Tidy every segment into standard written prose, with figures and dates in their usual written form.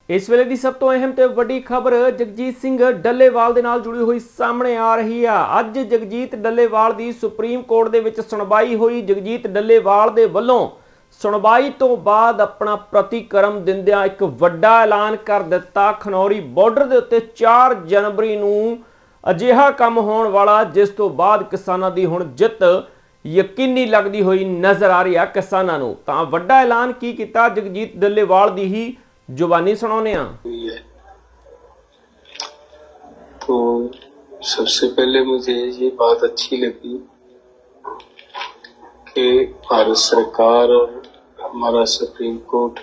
इस वेले की सब तो अहम ते वड्डी खबर जगजीत सिंह डल्लेवाल दे नाल जुड़ी हुई सामने आ रही है। अज जगजीत डल्लेवाल की सुप्रीम कोर्ट दे विच सुनवाई हुई। जगजीत डल्लेवाल दे वल्लों सुनवाई तो बाद अपना प्रतिक्रम दिंदियां एक वड्डा ऐलान कर दिता। खनौरी बॉर्डर के उत्ते 4 जनवरी नूं अजिहा काम होने वाला जिस तो बाद किसानां दी हुण जित यकीनी लगती हुई नज़र आ रही है। किसानां नूं तां वड्डा ऐलान की कीता जगजीत डल्लेवाल दी ही जुबानी सुनाने हुई है। तो सबसे पहले मुझे ये बात अच्छी लगी कि भारत सरकार और हमारा सुप्रीम कोर्ट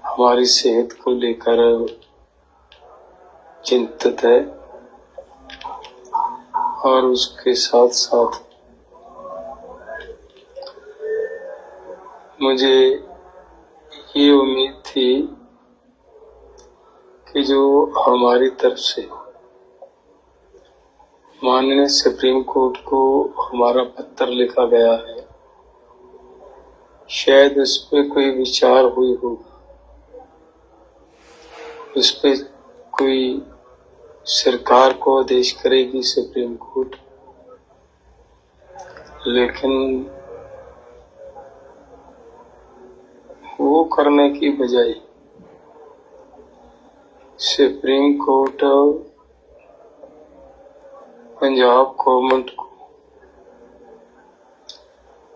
हमारी सेहत को लेकर चिंतित है और उसके साथ साथ मुझे ये उम्मीद थी कि जो हमारी तरफ से माननीय सुप्रीम कोर्ट को हमारा पत्र लिखा गया है, शायद उस पर कोई विचार हुई होगा, उस पर कोई सरकार को आदेश करेगी सुप्रीम कोर्ट। लेकिन वो करने की बजाय सुप्रीम कोर्ट पंजाब गवर्नमेंट को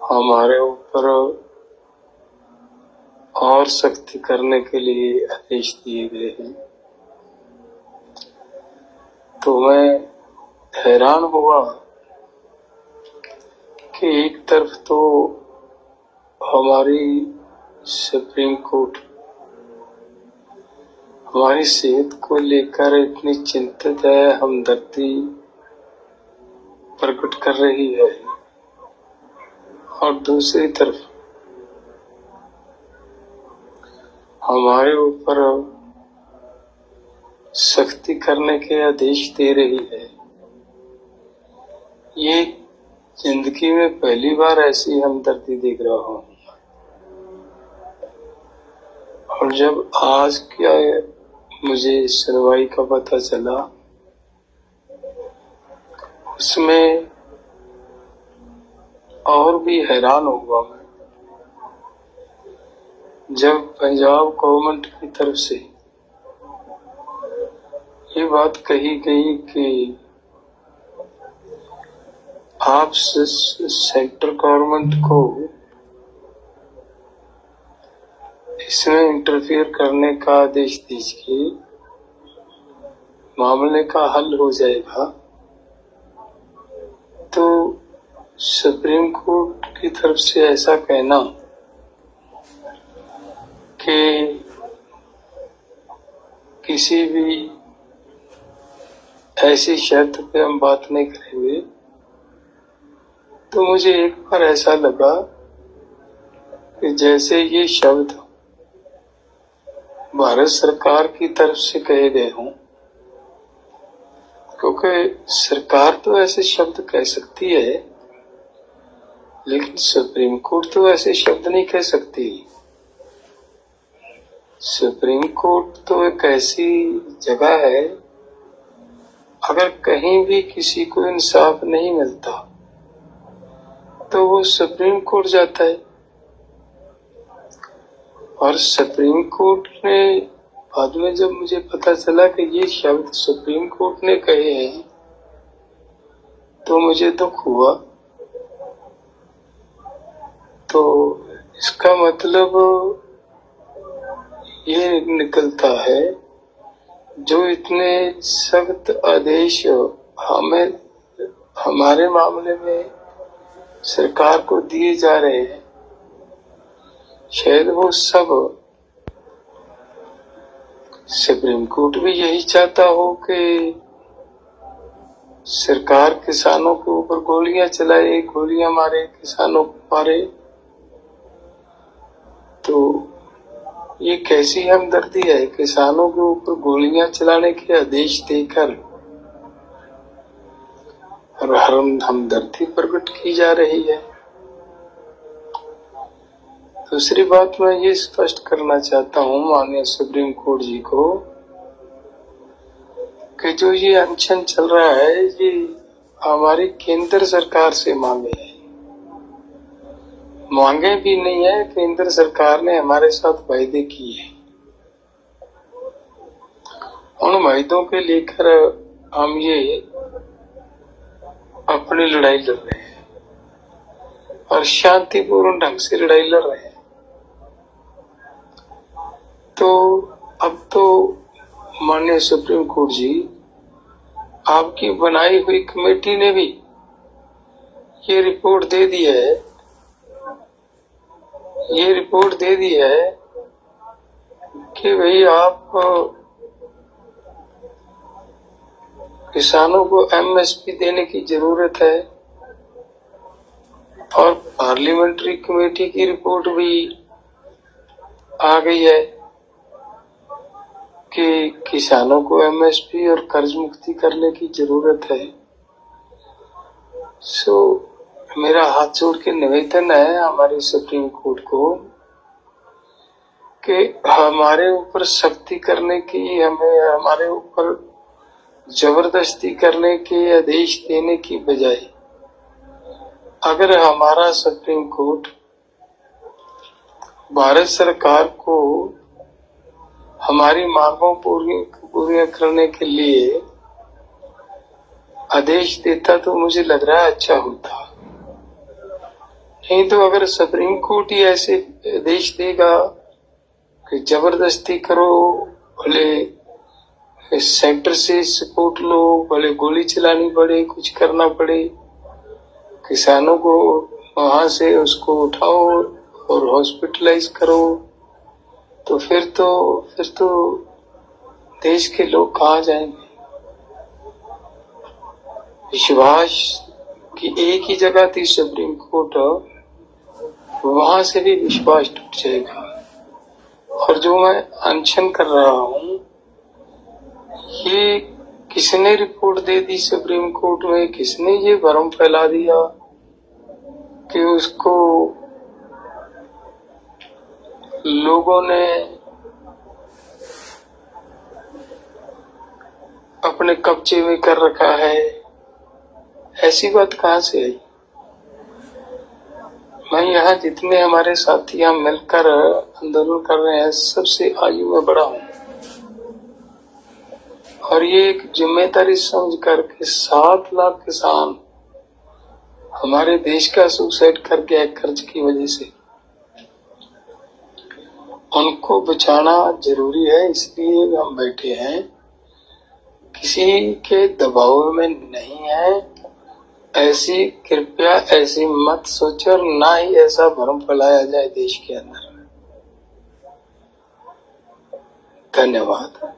हमारे ऊपर और सख्ती करने के लिए आदेश दिए गए हैं। तो मैं हैरान हुआ कि एक तरफ तो हमारी सुप्रीम कोर्ट हमारी सेहत को लेकर इतनी चिंतित है, हमदर्दी प्रकट कर रही है, और दूसरी तरफ हमारे ऊपर सख्ती करने के आदेश दे रही है। ये जिंदगी में पहली बार ऐसी हमदर्दी देख रहा हूँ। और जब आज क्या मुझे सुनवाई का पता चला, उसमें और भी हैरान हुआ मैं जब पंजाब गवर्नमेंट की तरफ से ये बात कही गई कि आप सेंट्रल गवर्नमेंट को इसमें इंटरफेयर करने का आदेश दीजिए, मामले का हल हो जाएगा। तो सुप्रीम कोर्ट की तरफ से ऐसा कहना कि किसी भी ऐसी शर्त पे हम बात नहीं करेंगे, तो मुझे एक बार ऐसा लगा कि जैसे ये शब्द भारत सरकार की तरफ से कहे गए हों, क्योंकि सरकार तो ऐसे शब्द कह सकती है लेकिन सुप्रीम कोर्ट तो ऐसे शब्द नहीं कह सकती। सुप्रीम कोर्ट तो एक ऐसी जगह है, अगर कहीं भी किसी को इंसाफ नहीं मिलता तो वो सुप्रीम कोर्ट जाता है। और सुप्रीम कोर्ट ने बाद में जब मुझे पता चला कि ये शब्द सुप्रीम कोर्ट ने कहे हैं, तो मुझे दुख हुआ। तो इसका मतलब ये निकलता है, जो इतने सख्त आदेश हमें हमारे मामले में सरकार को दिए जा रहे हैं, शायद वो सब सुप्रीम कोर्ट भी यही चाहता हो कि सरकार किसानों के ऊपर गोलियां चलाए, गोलियां मारे, किसानों को मारे। तो ये कैसी हमदर्दी है, किसानों के ऊपर गोलियां चलाने के आदेश देकर हमदर्दी प्रकट की जा रही है। दूसरी बात मैं ये स्पष्ट करना चाहता हूँ माननीय सुप्रीम कोर्ट जी को कि जो ये अनशन चल रहा है ये हमारी केंद्र सरकार से मांगे है, मांगे भी नहीं है, केंद्र सरकार ने हमारे साथ वायदे किए हैं। उन वायदों के लेकर हम ये अपनी लड़ाई लड़ रहे हैं और शांतिपूर्ण ढंग से लड़ाई लड़ रहे हैं। तो अब तो माननीय सुप्रीम कोर्ट जी, आपकी बनाई हुई कमेटी ने भी ये रिपोर्ट दे दी है, कि भाई आप किसानों को एमएसपी देने की जरूरत है। और पार्लियामेंट्री कमेटी की रिपोर्ट भी आ गई है कि किसानों को एमएसपी और कर्ज मुक्ति करने की जरूरत है। मेरा हाथ जोड़ के निवेदन है हमारी सुप्रीम कोर्ट को कि हमारे ऊपर सख्ती करने की, हमारे ऊपर जबरदस्ती करने के आदेश देने की बजाय अगर हमारा सुप्रीम कोर्ट भारत सरकार को हमारी मांगों पूरी करने के लिए आदेश देता तो मुझे लग रहा है अच्छा होता। नहीं तो अगर सुप्रीम कोर्ट ही ऐसे आदेश देगा कि जबरदस्ती करो, भले सेंटर से सपोर्ट लो, भले गोली चलानी पड़े, कुछ करना पड़े, किसानों को वहां से उसको उठाओ और हॉस्पिटलाइज करो, तो फिर तो देश के लोग कहाँ जाएंगे? विश्वास की एक ही जगह थी सुप्रीम कोर्ट, वहां से भी विश्वास टूट जाएगा। और जो मैं अनशन कर रहा हूँ, ये किसने रिपोर्ट दे दी सुप्रीम कोर्ट में, किसने ये भ्रम फैला दिया कि उसको लोगों ने अपने कब्जे में कर रखा है? ऐसी बात कहाँ से आई? मैं यहाँ जितने हमारे साथी यहाँ मिलकर आंदोलन कर रहे हैं, सबसे आयु में बड़ा हूँ और ये एक जिम्मेदारी समझ कर के 7 लाख किसान हमारे देश का सुसाइड कर गया कर्ज की वजह से, उनको बचाना जरूरी है, इसलिए हम बैठे हैं, किसी के दबाव में नहीं है। ऐसी कृपया ऐसी मत सोचो और ना ही ऐसा भ्रम फैलाया जाए देश के अंदर। धन्यवाद।